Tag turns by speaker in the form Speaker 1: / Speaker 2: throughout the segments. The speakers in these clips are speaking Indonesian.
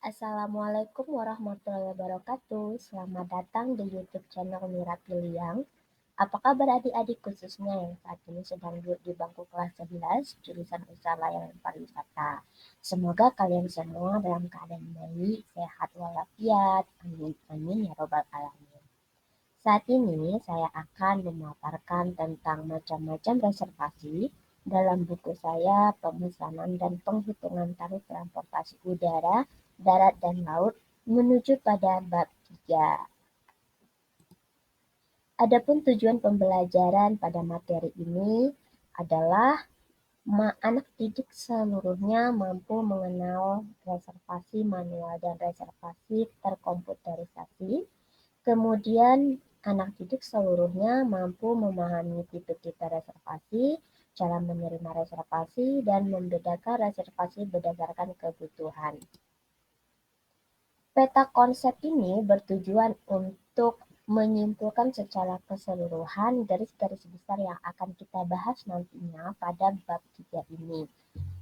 Speaker 1: Assalamualaikum warahmatullahi wabarakatuh. Selamat datang di YouTube channel Mira Piliang. Apa kabar adik-adik khususnya yang saat ini sedang duduk di bangku kelas 11 jurusan Usaha Layanan Pariwisata. Semoga kalian semua dalam keadaan baik, sehat walafiat. Amin amin ya robbal alamin. Saat ini saya akan memaparkan tentang macam-macam reservasi dalam buku saya Pemesanan dan Penghitungan Tarif Transportasi Udara, Darat dan Laut menuju pada bab 3. Adapun tujuan pembelajaran pada materi ini adalah anak didik seluruhnya mampu mengenal reservasi manual dan reservasi terkomputerisasi. Kemudian anak didik seluruhnya mampu memahami tipe-tipe reservasi, cara menerima reservasi, dan membedakan reservasi berdasarkan kebutuhan. Peta konsep ini bertujuan untuk menyimpulkan secara keseluruhan garis-garis besar yang akan kita bahas nantinya pada bab 3 ini,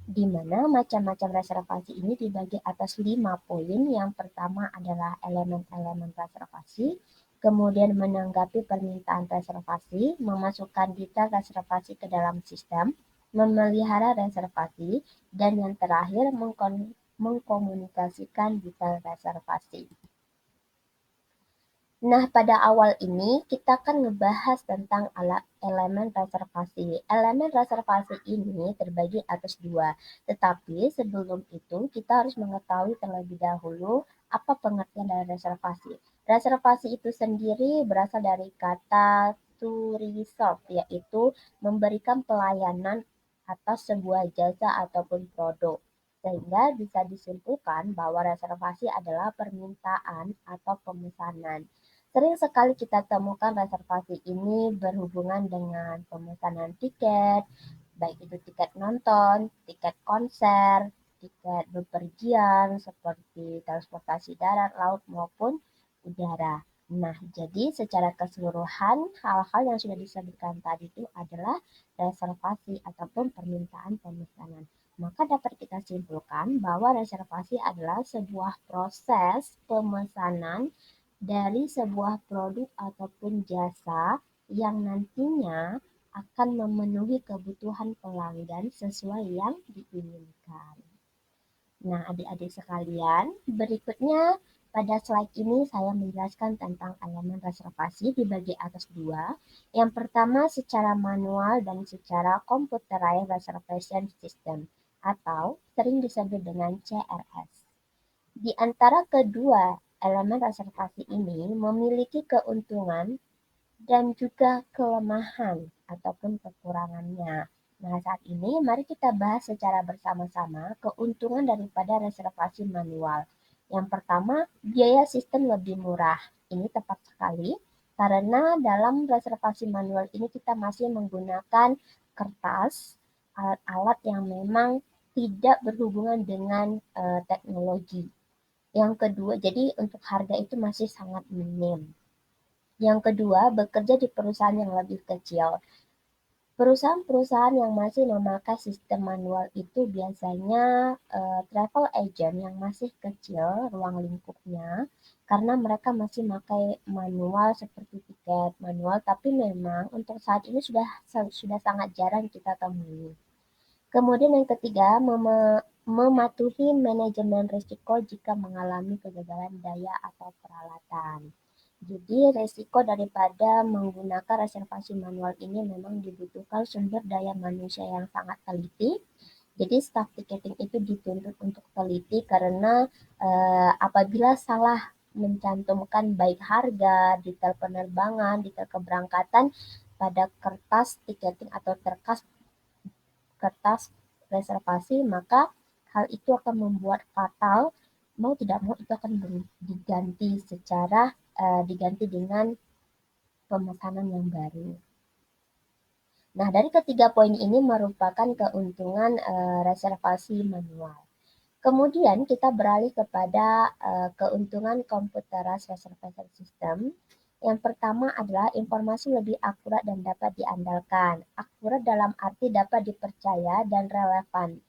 Speaker 1: di mana macam-macam reservasi ini dibagi atas 5 poin. Yang pertama adalah elemen-elemen reservasi, kemudian menanggapi permintaan reservasi, memasukkan detail reservasi ke dalam sistem, memelihara reservasi, dan yang terakhir mengkomunikasikan detail reservasi. Nah, pada awal ini kita akan ngebahas tentang elemen reservasi. Elemen reservasi ini terbagi atas dua, tetapi sebelum itu kita harus mengetahui terlebih dahulu apa pengertian dari reservasi. Reservasi itu sendiri berasal dari kata to reserve, yaitu memberikan pelayanan atas sebuah jasa ataupun produk. Sehingga bisa disimpulkan bahwa reservasi adalah permintaan atau pemesanan. Sering sekali kita temukan reservasi ini berhubungan dengan pemesanan tiket, baik itu tiket nonton, tiket konser, tiket bepergian seperti transportasi darat, laut maupun udara. Nah, jadi secara keseluruhan hal-hal yang sudah disebutkan tadi itu adalah reservasi ataupun permintaan pemesanan. Maka dapat kita simpulkan bahwa reservasi adalah sebuah proses pemesanan dari sebuah produk ataupun jasa yang nantinya akan memenuhi kebutuhan pelanggan sesuai yang diinginkan. Nah, adik-adik sekalian, berikutnya pada slide ini saya menjelaskan tentang elemen reservasi dibagi atas dua. Yang pertama secara manual dan secara computerized reservation system atau sering disebut dengan CRS. Di antara kedua elemen reservasi ini memiliki keuntungan dan juga kelemahan ataupun kekurangannya. Nah, saat ini mari kita bahas secara bersama-sama keuntungan daripada reservasi manual. Yang pertama, biaya sistem lebih murah. Ini tepat sekali karena dalam reservasi manual ini kita masih menggunakan kertas, alat-alat yang memang tidak berhubungan dengan teknologi. Yang kedua, jadi untuk harga itu masih sangat minim. Yang kedua, bekerja di perusahaan yang lebih kecil. Perusahaan-perusahaan yang masih memakai sistem manual itu biasanya travel agent yang masih kecil ruang lingkupnya karena mereka masih memakai manual seperti tiket manual, tapi memang untuk saat ini sudah sangat jarang kita temui. Kemudian yang ketiga, mematuhi manajemen risiko jika mengalami kegagalan daya atau peralatan. Jadi resiko daripada menggunakan reservasi manual ini memang dibutuhkan sumber daya manusia yang sangat teliti. Jadi staff ticketing itu dituntut untuk teliti karena apabila salah mencantumkan baik harga, detail penerbangan, detail keberangkatan pada kertas ticketing atau kertas reservasi, maka hal itu akan membuat fatal. Mau tidak mau itu akan diganti diganti dengan pemesanan yang baru. Nah, dari ketiga poin ini merupakan keuntungan reservasi manual. Kemudian kita beralih kepada keuntungan computerized reservation system. Yang pertama adalah informasi lebih akurat dan dapat diandalkan. Akurat dalam arti dapat dipercaya dan relevan.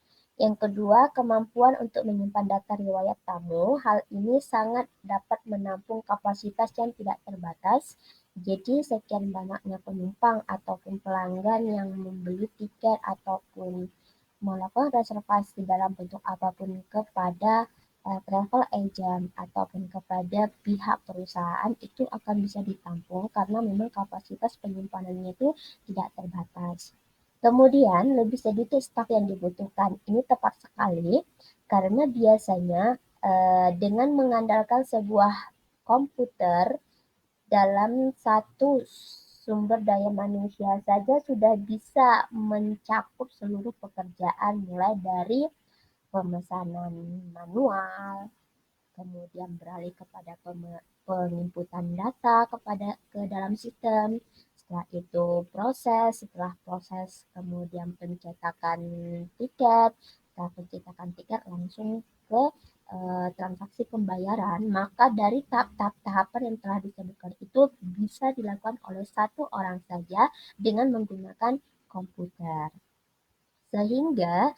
Speaker 1: Yang kedua, kemampuan untuk menyimpan data riwayat tamu. Hal ini sangat dapat menampung kapasitas yang tidak terbatas. Jadi, sekian banyaknya penumpang ataupun pelanggan yang membeli tiket ataupun melakukan reservasi dalam bentuk apapun kepada travel agent ataupun kepada pihak perusahaan itu akan bisa ditampung karena memang kapasitas penyimpanannya itu tidak terbatas. Kemudian lebih sedikit staf yang dibutuhkan. Ini tepat sekali karena biasanya dengan mengandalkan sebuah komputer dalam satu sumber daya manusia saja sudah bisa mencakup seluruh pekerjaan mulai dari pemesanan manual, kemudian beralih kepada penginputan data ke dalam sistem, setelah itu setelah proses kemudian pencetakan tiket, setelah pencetakan tiket langsung ke transaksi pembayaran, maka dari tahap-tahap tahapan yang telah disebutkan itu bisa dilakukan oleh satu orang saja dengan menggunakan komputer. Sehingga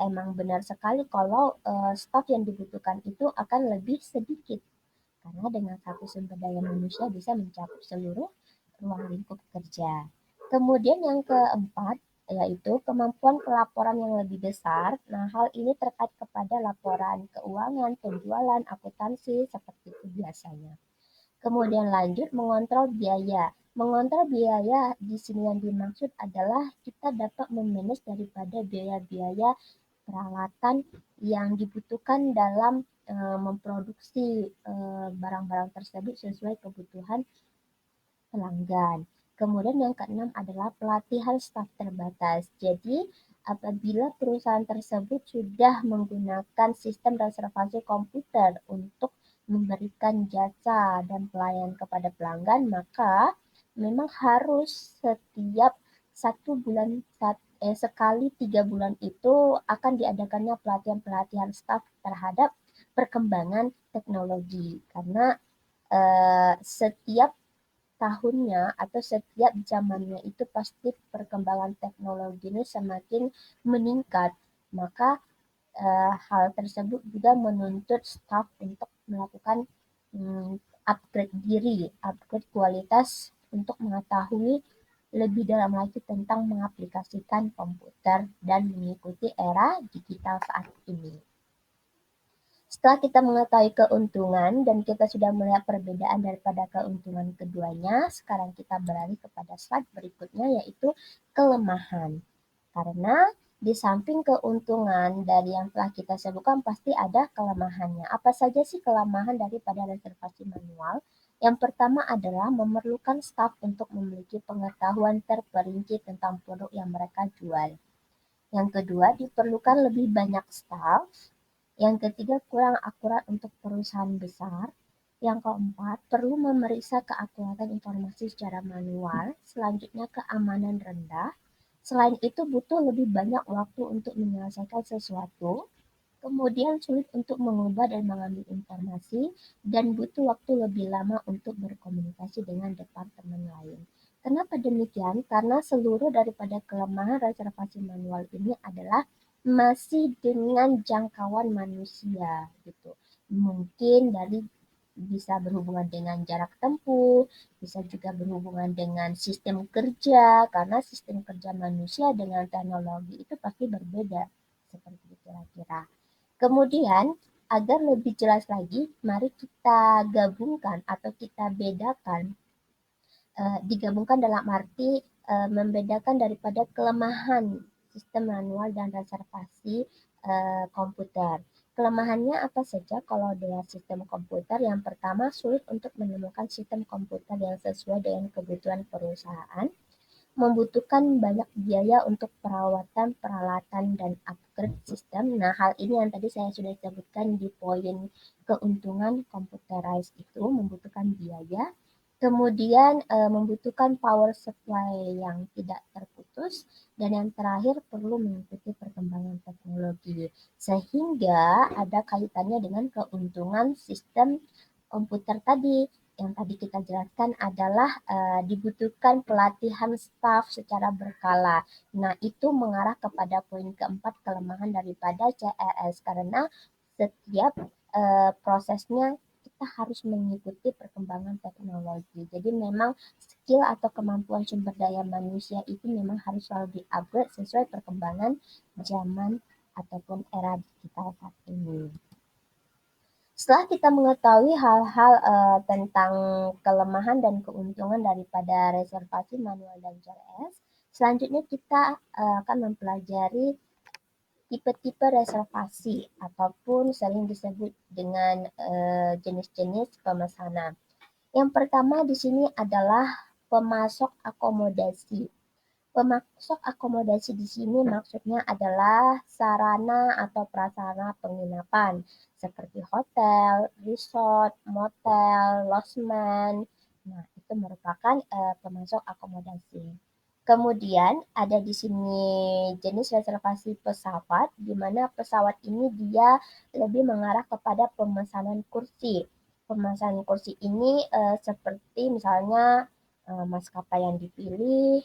Speaker 1: emang benar sekali kalau staf yang dibutuhkan itu akan lebih sedikit karena dengan satu sumber daya manusia bisa mencakup seluruh ruang lingkup kerja. Kemudian yang keempat yaitu kemampuan pelaporan yang lebih besar. Nah, hal ini terkait kepada laporan keuangan, penjualan, akuntansi seperti itu biasanya. Kemudian lanjut mengontrol biaya. Mengontrol biaya di sini yang dimaksud adalah kita dapat memanage daripada biaya-biaya peralatan yang dibutuhkan dalam memproduksi barang-barang tersebut sesuai kebutuhan pelanggan. Kemudian yang keenam adalah pelatihan staf terbatas. Jadi apabila perusahaan tersebut sudah menggunakan sistem reservasi komputer untuk memberikan jasa dan pelayanan kepada pelanggan, maka memang harus setiap 1 bulan sekali 3 bulan itu akan diadakannya pelatihan-pelatihan staf terhadap perkembangan teknologi karena setiap tahunnya atau setiap zamannya itu pasti perkembangan teknologi ini semakin meningkat. Maka hal tersebut juga menuntut staf untuk melakukan upgrade diri, upgrade kualitas untuk mengetahui lebih dalam lagi tentang mengaplikasikan komputer dan mengikuti era digital saat ini. Setelah kita mengetahui keuntungan dan kita sudah melihat perbedaan daripada keuntungan keduanya, sekarang kita beralih kepada slide berikutnya yaitu kelemahan. Karena di samping keuntungan dari yang telah kita sebutkan pasti ada kelemahannya. Apa saja sih kelemahan daripada reservasi manual? Yang pertama adalah memerlukan staf untuk memiliki pengetahuan terperinci tentang produk yang mereka jual. Yang kedua, diperlukan lebih banyak staf. Yang ketiga, kurang akurat untuk perusahaan besar. Yang keempat, perlu memeriksa keakuratan informasi secara manual. Selanjutnya, keamanan rendah. Selain itu, butuh lebih banyak waktu untuk menyelesaikan sesuatu. Kemudian sulit untuk mengubah dan mengambil informasi dan butuh waktu lebih lama untuk berkomunikasi dengan departemen lain. Kenapa demikian? Karena seluruh daripada kelemahan reservasi manual ini adalah masih dengan jangkauan manusia gitu. Mungkin dari bisa berhubungan dengan jarak tempuh, bisa juga berhubungan dengan sistem kerja, karena sistem kerja manusia dengan teknologi itu pasti berbeda. Seperti itu kira-kira. Kemudian, agar lebih jelas lagi, mari kita gabungkan atau kita bedakan, digabungkan dalam arti membedakan daripada kelemahan sistem manual dan reservasi komputer. Kelemahannya apa saja kalau dengan sistem komputer? Yang pertama, sulit untuk menemukan sistem komputer yang sesuai dengan kebutuhan perusahaan, membutuhkan banyak biaya untuk perawatan, peralatan, dan upgrade sistem. Nah, hal ini yang tadi saya sudah sebutkan di poin keuntungan computerized itu membutuhkan biaya. Kemudian membutuhkan power supply yang tidak terputus dan yang terakhir perlu mengikuti perkembangan teknologi sehingga ada kaitannya dengan keuntungan sistem komputer tadi yang tadi kita jelaskan adalah dibutuhkan pelatihan staf secara berkala. Nah, itu mengarah kepada poin keempat, kelemahan daripada CRS, karena setiap prosesnya kita harus mengikuti perkembangan teknologi. Jadi memang skill atau kemampuan sumber daya manusia itu memang harus selalu di-upgrade sesuai perkembangan zaman ataupun era digital saat ini. Setelah kita mengetahui hal-hal tentang kelemahan dan keuntungan daripada reservasi manual dan CRS, selanjutnya kita akan mempelajari tipe-tipe reservasi ataupun sering disebut dengan jenis-jenis pemesanan. Yang pertama di sini adalah pemasok akomodasi. Pemasok akomodasi di sini maksudnya adalah sarana atau prasarana penginapan seperti hotel, resort, motel, lodgement. Nah, itu merupakan pemasok akomodasi. Kemudian ada di sini jenis reservasi pesawat, di mana pesawat ini dia lebih mengarah kepada pemesanan kursi. Pemesanan kursi ini seperti misalnya maskapai yang dipilih,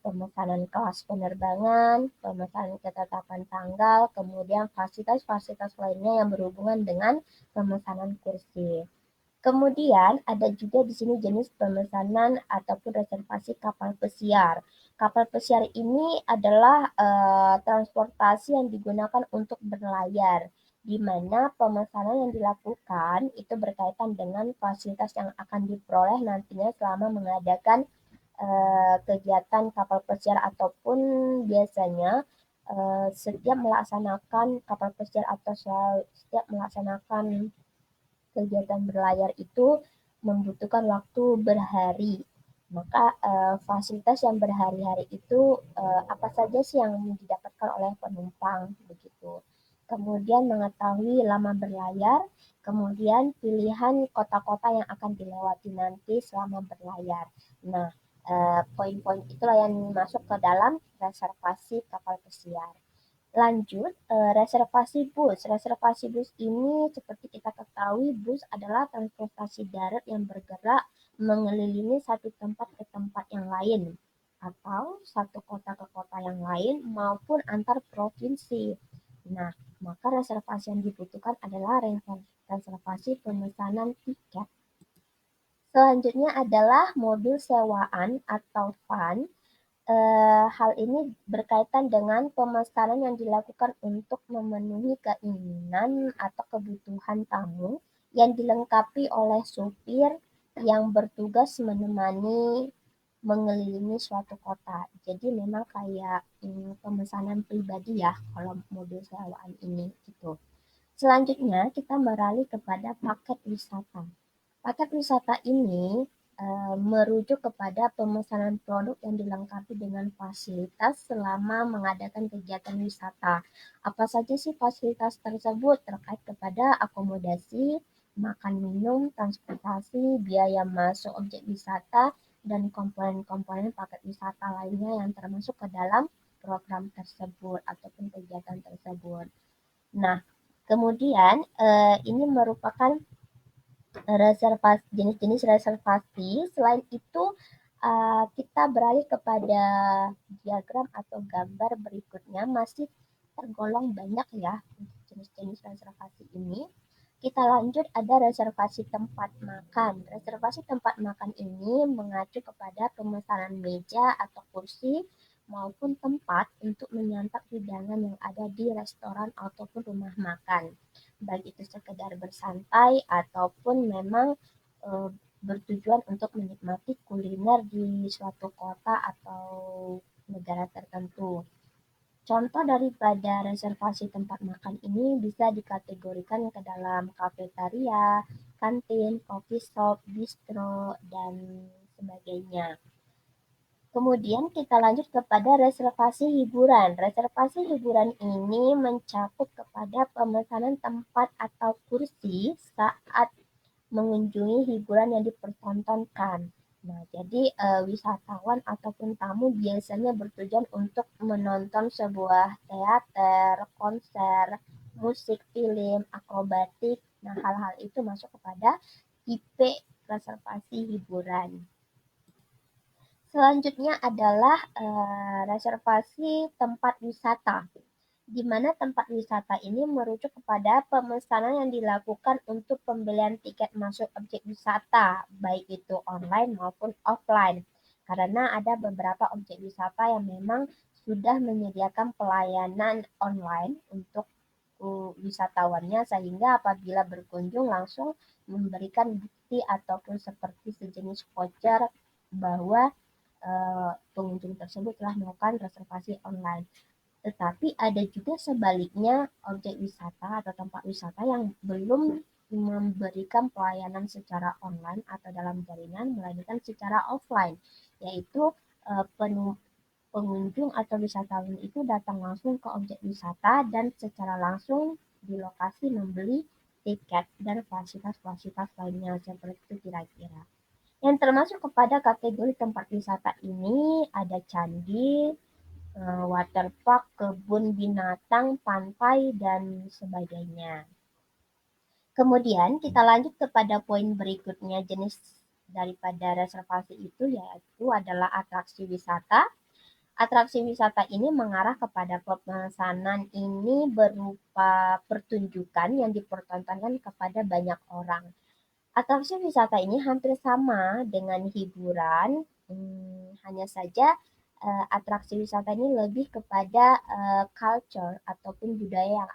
Speaker 1: pemesanan kelas penerbangan, pemesanan ketetapan tanggal, kemudian fasilitas-fasilitas lainnya yang berhubungan dengan pemesanan kursi. Kemudian ada juga di sini jenis pemesanan ataupun reservasi kapal pesiar. Kapal pesiar ini adalah transportasi yang digunakan untuk berlayar, di mana pemesanan yang dilakukan itu berkaitan dengan fasilitas yang akan diperoleh nantinya selama mengadakan kegiatan kapal pesiar ataupun biasanya setiap melaksanakan kapal pesiar atau setiap melaksanakan kegiatan berlayar itu membutuhkan waktu berhari. Maka fasilitas yang berhari-hari itu apa saja sih yang didapatkan oleh penumpang begitu. Kemudian mengetahui lama berlayar, kemudian pilihan kota-kota yang akan dilewati nanti selama berlayar. Nah, poin-poin itulah yang masuk ke dalam reservasi kapal pesiar. Lanjut, reservasi bus. Reservasi bus ini seperti kita ketahui, bus adalah transportasi darat yang bergerak mengelilingi satu tempat ke tempat yang lain, atau satu kota ke kota yang lain, maupun antar provinsi. Nah, maka reservasi yang dibutuhkan adalah reservasi pemesanan tiket. Selanjutnya adalah mobil sewaan atau van. Hal ini berkaitan dengan pemesanan yang dilakukan untuk memenuhi keinginan atau kebutuhan tamu yang dilengkapi oleh supir yang bertugas menemani mengelilingi suatu kota. Jadi memang kayak pemesanan pribadi ya kalau mobil sewaan ini gitu. Selanjutnya kita beralih kepada paket wisata. Paket wisata ini merujuk kepada pemesanan produk yang dilengkapi dengan fasilitas selama mengadakan kegiatan wisata. Apa saja sih fasilitas tersebut terkait kepada akomodasi, makan minum, transportasi, biaya masuk objek wisata, dan komponen-komponen paket wisata lainnya yang termasuk ke dalam program tersebut ataupun kegiatan tersebut. Nah, kemudian ini merupakan reservasi jenis-jenis reservasi. Selain itu, kita beralih kepada diagram atau gambar berikutnya, masih tergolong banyak ya jenis-jenis reservasi ini. Kita lanjut, ada reservasi tempat makan. Reservasi tempat makan ini mengacu kepada pemesanan meja atau kursi maupun tempat untuk menyantap hidangan yang ada di restoran ataupun rumah makan. Baik itu sekedar bersantai ataupun memang eh, bertujuan untuk menikmati kuliner di suatu kota atau negara tertentu. Contoh daripada reservasi tempat makan ini bisa dikategorikan ke dalam kafetaria, kantin, coffee shop, bistro, dan sebagainya. Kemudian kita lanjut kepada reservasi hiburan. Reservasi hiburan ini mencakup kepada pemesanan tempat atau kursi saat mengunjungi hiburan yang dipertontonkan. Nah, jadi wisatawan ataupun tamu biasanya bertujuan untuk menonton sebuah teater, konser, musik, film, akrobatik. Nah, hal-hal itu masuk kepada tipe reservasi hiburan. Selanjutnya adalah reservasi tempat wisata, di mana tempat wisata ini merujuk kepada pemesanan yang dilakukan untuk pembelian tiket masuk objek wisata, baik itu online maupun offline. Karena ada beberapa objek wisata yang memang sudah menyediakan pelayanan online untuk wisatawannya, sehingga apabila berkunjung langsung memberikan bukti ataupun seperti sejenis voucher bahwa pengunjung tersebut telah melakukan reservasi online. Tetapi ada juga sebaliknya objek wisata atau tempat wisata yang belum memberikan pelayanan secara online atau dalam jaringan, melainkan secara offline, yaitu pengunjung atau wisatawan itu datang langsung ke objek wisata dan secara langsung di lokasi membeli tiket dan fasilitas-fasilitas lainnya, seperti itu kira-kira. Yang termasuk kepada kategori tempat wisata ini ada candi, waterpark, kebun binatang, pantai, dan sebagainya. Kemudian kita lanjut kepada poin berikutnya, jenis daripada reservasi itu yaitu adalah atraksi wisata. Atraksi wisata ini mengarah kepada pemesanan ini berupa pertunjukan yang dipertontonkan kepada banyak orang. Atraksi wisata ini hampir sama dengan hiburan, hanya saja atraksi wisata ini lebih kepada culture ataupun budaya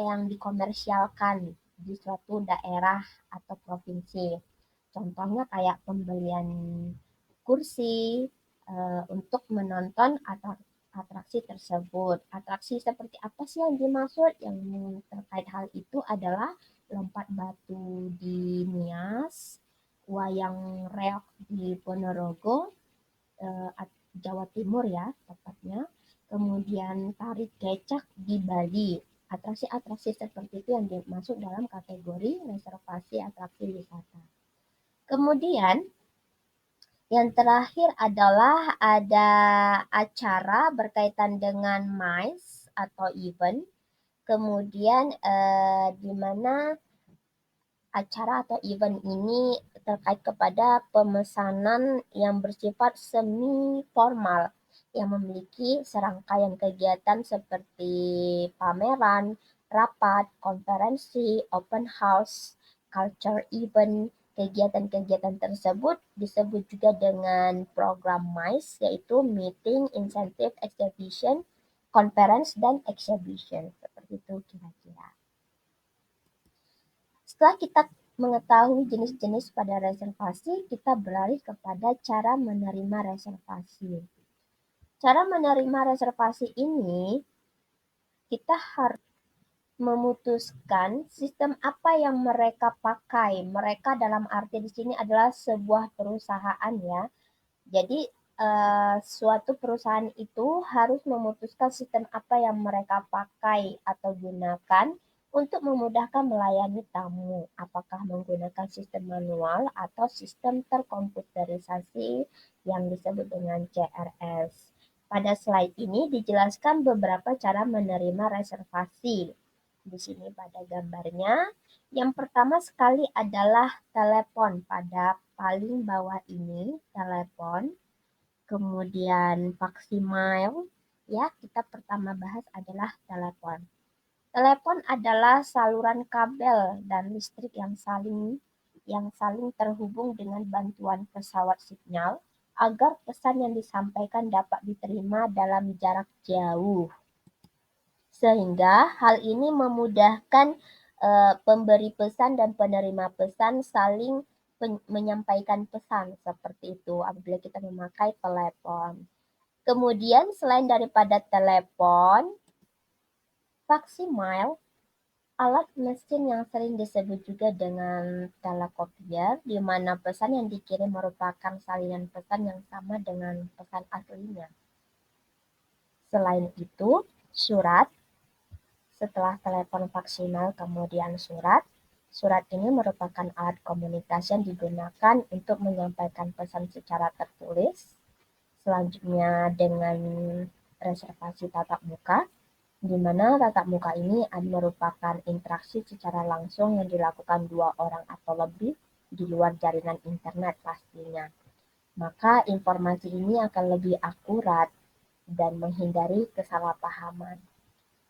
Speaker 1: yang dikomersialkan di suatu daerah atau provinsi. Contohnya kayak pembelian kursi untuk menonton atraksi tersebut. Atraksi seperti apa sih yang dimaksud? Yang terkait hal itu adalah lompat batu di Nias, wayang reok di Ponorogo, Jawa Timur ya tepatnya, kemudian tarik kecak di Bali. Atraksi-atraksi seperti itu yang dimasuk dalam kategori reservasi atraksi wisata. Kemudian yang terakhir adalah ada acara berkaitan dengan MICE atau event. Kemudian di mana acara atau event ini terkait kepada pemesanan yang bersifat semi formal yang memiliki serangkaian kegiatan seperti pameran, rapat, konferensi, open house, culture event. Kegiatan-kegiatan tersebut disebut juga dengan program MICE, yaitu Meeting, Incentive, Exhibition, Conference, dan Exhibition. Seperti itu kira-kira. Setelah kita mengetahui jenis-jenis pada reservasi, kita beralih kepada cara menerima reservasi. Cara menerima reservasi ini, kita harus memutuskan sistem apa yang mereka pakai. Mereka dalam arti di sini adalah sebuah perusahaan ya. Jadi suatu perusahaan itu harus memutuskan sistem apa yang mereka pakai atau gunakan untuk memudahkan melayani tamu. Apakah menggunakan sistem manual atau sistem terkomputerisasi yang disebut dengan CRS. Pada slide ini dijelaskan beberapa cara menerima reservasi. Di sini pada gambarnya, yang pertama sekali adalah telepon. Pada paling bawah ini telepon, kemudian Faximile, ya kita pertama bahas adalah telepon. Telepon adalah saluran kabel dan listrik yang saling terhubung dengan bantuan pesawat signal agar pesan yang disampaikan dapat diterima dalam jarak jauh. Sehingga hal ini memudahkan pemberi pesan dan penerima pesan saling menyampaikan pesan seperti itu apabila kita memakai telepon. Kemudian selain daripada telepon, Faximile, alat mesin yang sering disebut juga dengan telekopier, di mana pesan yang dikirim merupakan salinan pesan yang sama dengan pesan aslinya. Selain itu, surat. Setelah telepon Faximile kemudian surat. Surat ini merupakan alat komunikasi yang digunakan untuk menyampaikan pesan secara tertulis. Selanjutnya dengan reservasi tatap muka. di mana tatap muka ini merupakan interaksi secara langsung yang dilakukan dua orang atau lebih di luar jaringan internet pastinya. Maka informasi ini akan lebih akurat dan menghindari kesalahpahaman.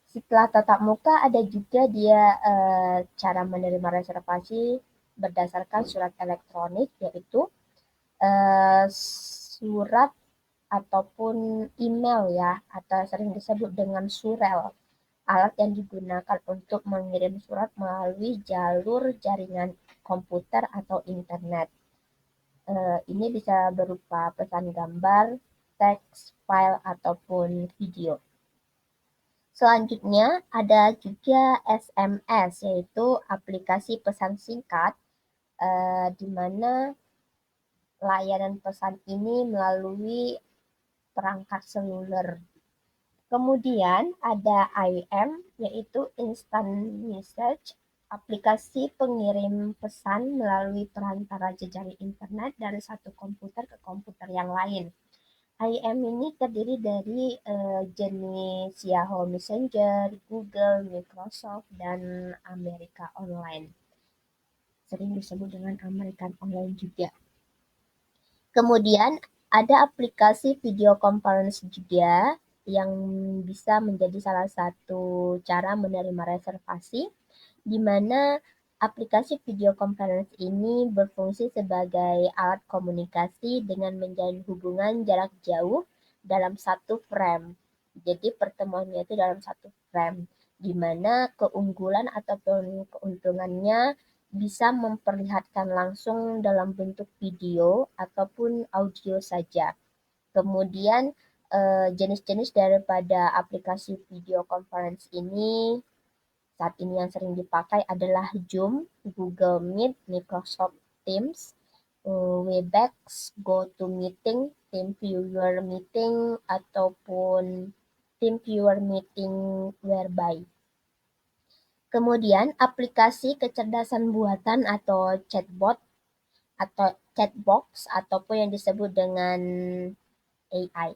Speaker 1: Setelah tatap muka ada juga dia cara menerima reservasi berdasarkan surat elektronik, yaitu surat ataupun email ya, atau sering disebut dengan surel, alat yang digunakan untuk mengirim surat melalui jalur jaringan komputer atau internet. Ini bisa berupa pesan gambar, teks, file, ataupun video. Selanjutnya ada juga SMS, yaitu aplikasi pesan singkat, di mana layanan pesan ini melalui perangkat seluler. Kemudian ada IM, yaitu Instant Message, aplikasi pengirim pesan melalui perantara jejaring internet dari satu komputer ke komputer yang lain. IM ini terdiri dari jenis Yahoo Messenger, Google, Microsoft, dan Amerika Online. Sering disebut dengan American Online juga. Kemudian ada aplikasi video conference juga yang bisa menjadi salah satu cara menerima reservasi, di mana aplikasi video conference ini berfungsi sebagai alat komunikasi dengan menjalin hubungan jarak jauh dalam satu frame. Jadi pertemuannya itu dalam satu frame, di mana keunggulan ataupun keuntungannya bisa memperlihatkan langsung dalam bentuk video ataupun audio saja. Kemudian jenis-jenis daripada aplikasi video conference ini saat ini yang sering dipakai adalah Zoom, Google Meet, Microsoft Teams, Webex, GoToMeeting, TeamViewer Meeting, ataupun TeamViewer Meeting Whereby. Kemudian aplikasi kecerdasan buatan atau chatbot atau chatbox ataupun yang disebut dengan AI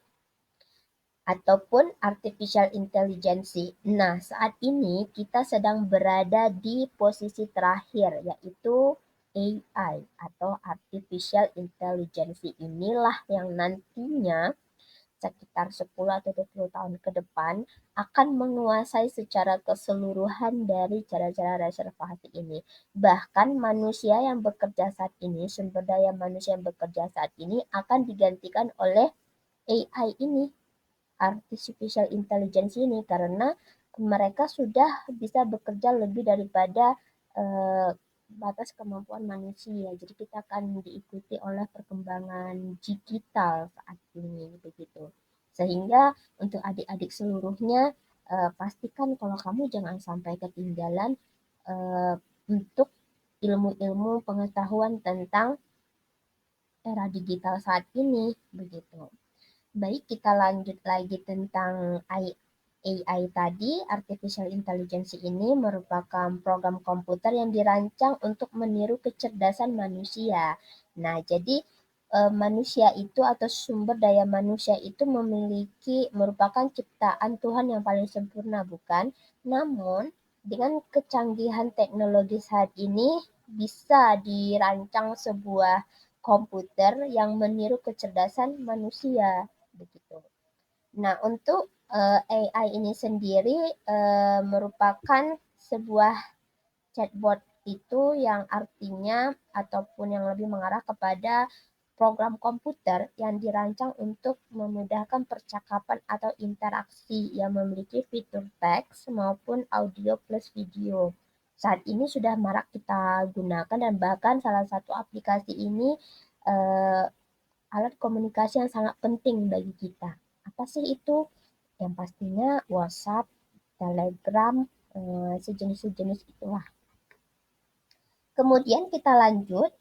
Speaker 1: ataupun artificial intelligence. Nah, saat ini kita sedang berada di posisi terakhir, yaitu AI atau artificial intelligence. Inilah yang nantinya sekitar 10 atau 20 tahun ke depan akan menguasai secara keseluruhan dari cara-cara reservasi ini. Bahkan manusia yang bekerja saat ini, sumber daya manusia yang bekerja saat ini akan digantikan oleh AI ini, artificial intelligence ini, karena mereka sudah bisa bekerja lebih daripada eh, batas kemampuan manusia. Jadi kita akan diikuti oleh perkembangan digital saat ini begitu. Sehingga untuk adik-adik seluruhnya pastikan kalau kamu jangan sampai ketinggalan untuk ilmu-ilmu pengetahuan tentang era digital saat ini begitu. Baik, kita lanjut lagi tentang AI tadi. Artificial Intelligence ini merupakan program komputer yang dirancang untuk meniru kecerdasan manusia. Nah, jadi manusia itu atau sumber daya manusia itu merupakan ciptaan Tuhan yang paling sempurna, bukan? Namun, dengan kecanggihan teknologi saat ini bisa dirancang sebuah komputer yang meniru kecerdasan manusia begitu. Nah, untuk AI ini sendiri merupakan sebuah chatbot itu yang artinya ataupun yang lebih mengarah kepada program komputer yang dirancang untuk memudahkan percakapan atau interaksi yang memiliki fitur teks maupun audio plus video. Saat ini sudah marak kita gunakan dan bahkan salah satu aplikasi ini eh, alat komunikasi yang sangat penting bagi kita. Apa sih itu? Yang pastinya WhatsApp, Telegram, sejenis-sejenis itulah. Kemudian kita lanjut,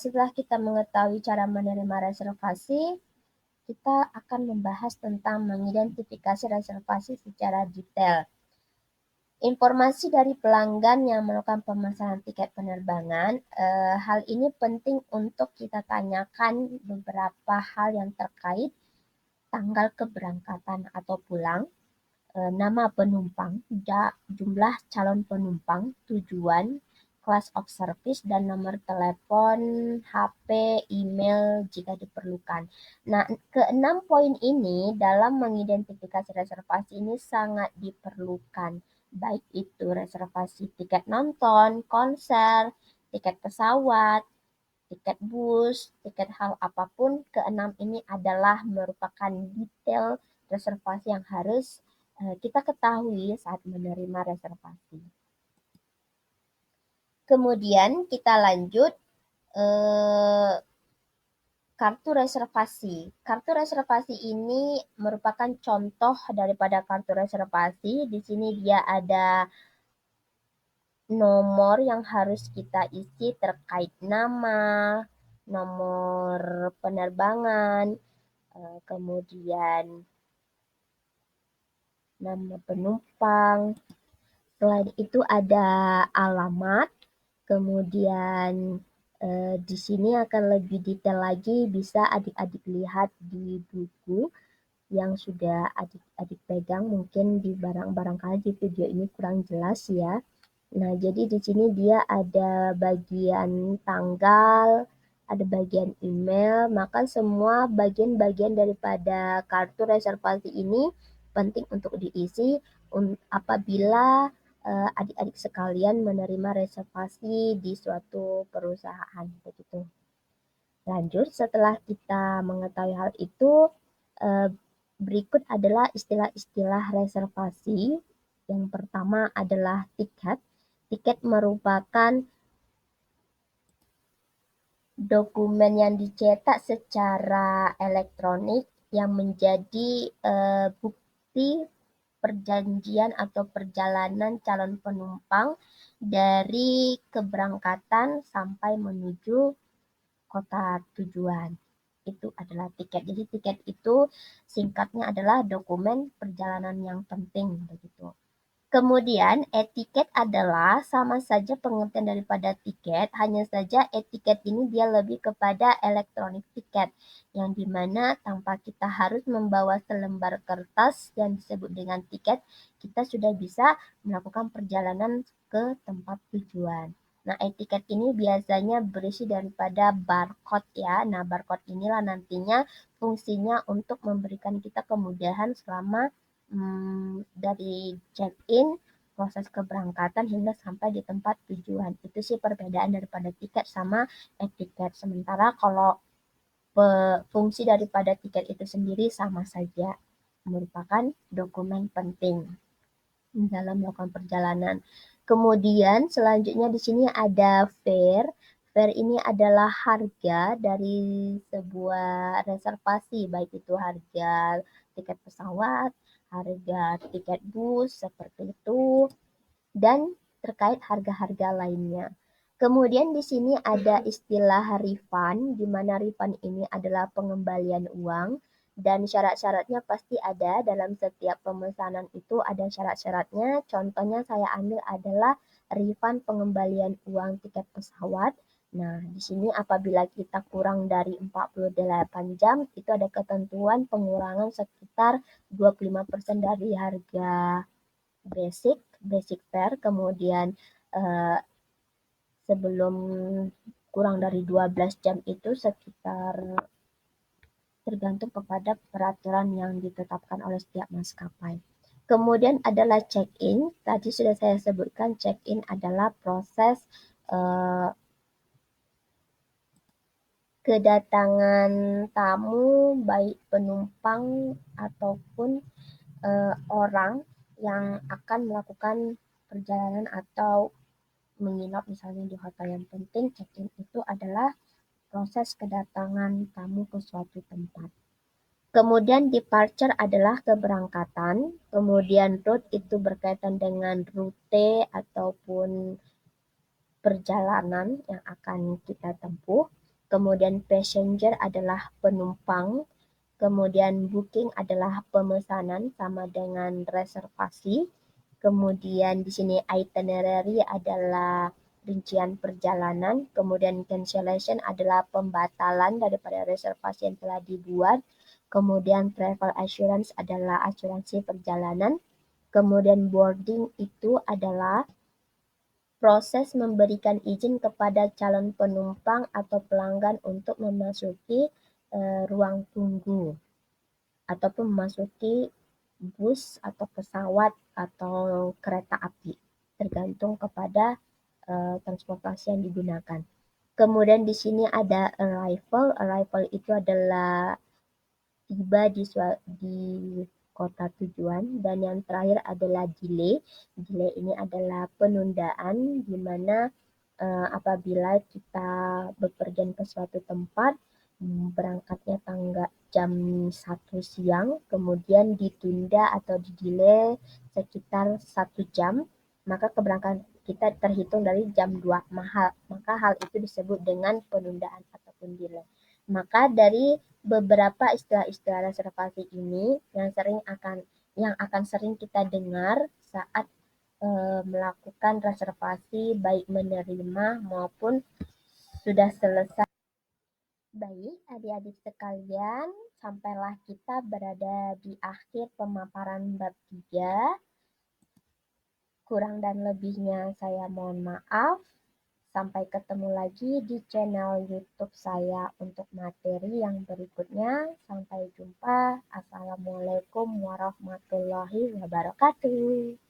Speaker 1: setelah kita mengetahui cara menerima reservasi, kita akan membahas tentang mengidentifikasi reservasi secara detail. Informasi dari pelanggan yang melakukan pemesanan tiket penerbangan, hal ini penting untuk kita tanyakan beberapa hal yang terkait tanggal keberangkatan atau pulang, nama penumpang, jumlah calon penumpang, tujuan, class of service, dan nomor telepon, HP, email jika diperlukan. Nah, keenam poin ini dalam mengidentifikasi reservasi ini sangat diperlukan, baik itu reservasi tiket nonton, konser, tiket pesawat, tiket bus, tiket hal apapun, keenam ini adalah merupakan detail reservasi yang harus kita ketahui saat menerima reservasi. Kemudian kita lanjut eh, kartu reservasi. Kartu reservasi ini merupakan contoh daripada kartu reservasi. Di sini dia ada nomor yang harus kita isi terkait nama, nomor penerbangan, kemudian nama penumpang. Selain itu ada alamat, kemudian di sini akan lebih detail lagi, bisa adik-adik lihat di buku yang sudah adik-adik pegang, mungkin di barangkali di video ini kurang jelas ya. Nah, jadi di sini dia ada bagian tanggal, ada bagian email, maka semua bagian-bagian daripada kartu reservasi ini penting untuk diisi apabila adik-adik sekalian menerima reservasi di suatu perusahaan begitu. Lanjut, setelah kita mengetahui hal itu, berikut adalah istilah-istilah reservasi. Yang pertama adalah tiket. Tiket merupakan dokumen yang dicetak secara elektronik yang menjadi bukti perjanjian atau perjalanan calon penumpang dari keberangkatan sampai menuju kota tujuan. Itu adalah tiket. Jadi tiket itu singkatnya adalah dokumen perjalanan yang penting begitu. Kemudian etiket adalah sama saja pengertian daripada tiket, hanya saja etiket ini dia lebih kepada elektronik tiket, yang dimana tanpa kita harus membawa selembar kertas yang disebut dengan tiket, kita sudah bisa melakukan perjalanan ke tempat tujuan. Nah, etiket ini biasanya berisi daripada barcode ya. Nah, barcode inilah nantinya fungsinya untuk memberikan kita kemudahan selama dari check-in, proses keberangkatan hingga sampai di tempat tujuan. Itu sih perbedaan daripada tiket sama etiket. Sementara kalau fungsi daripada tiket itu sendiri sama saja, merupakan dokumen penting dalam melakukan perjalanan. Kemudian selanjutnya di sini ada fare. Fare ini adalah harga dari sebuah reservasi, baik itu harga tiket pesawat, harga tiket bus, seperti itu, dan terkait harga-harga lainnya. Kemudian di sini ada istilah refund, di mana refund ini adalah pengembalian uang dan syarat-syaratnya pasti ada dalam setiap pemesanan itu ada syarat-syaratnya. Contohnya saya ambil adalah refund pengembalian uang tiket pesawat. Nah, di sini apabila kita kurang dari 48 jam, itu ada ketentuan pengurangan sekitar 25% dari harga basic fare, kemudian sebelum kurang dari 12 jam itu sekitar tergantung kepada peraturan yang ditetapkan oleh setiap maskapai. Kemudian adalah check-in. Tadi sudah saya sebutkan check-in adalah proses kedatangan tamu baik penumpang ataupun orang yang akan melakukan perjalanan atau menginap misalnya di hotel. Yang penting check-in itu adalah proses kedatangan tamu ke suatu tempat. Kemudian departure adalah keberangkatan, kemudian route itu berkaitan dengan rute ataupun perjalanan yang akan kita tempuh. Kemudian passenger adalah penumpang, kemudian booking adalah pemesanan sama dengan reservasi. Kemudian di sini itinerary adalah rincian perjalanan, kemudian cancellation adalah pembatalan daripada reservasi yang telah dibuat, kemudian travel assurance adalah asuransi perjalanan, Kemudian boarding itu adalah proses memberikan izin kepada calon penumpang atau pelanggan untuk memasuki ruang tunggu ataupun memasuki bus atau pesawat atau kereta api, tergantung kepada transportasi yang digunakan. Kemudian di sini ada arrival. Arrival itu adalah tiba di kota tujuan, dan yang terakhir adalah delay. Delay ini adalah penundaan di mana apabila kita bepergian ke suatu tempat, berangkatnya jam 1 siang, kemudian ditunda atau didelay sekitar 1 jam, maka keberangkatan kita terhitung dari jam 2. Maka hal itu disebut dengan penundaan ataupun delay. Maka dari beberapa istilah-istilah reservasi ini yang akan sering kita dengar saat melakukan reservasi, baik menerima maupun sudah selesai. Baik, adik-adik sekalian, sampailah kita berada di akhir pemaparan bab 3. Kurang dan lebihnya saya mohon maaf. Sampai ketemu lagi di channel YouTube saya untuk materi yang berikutnya. Sampai jumpa. Assalamualaikum warahmatullahi wabarakatuh.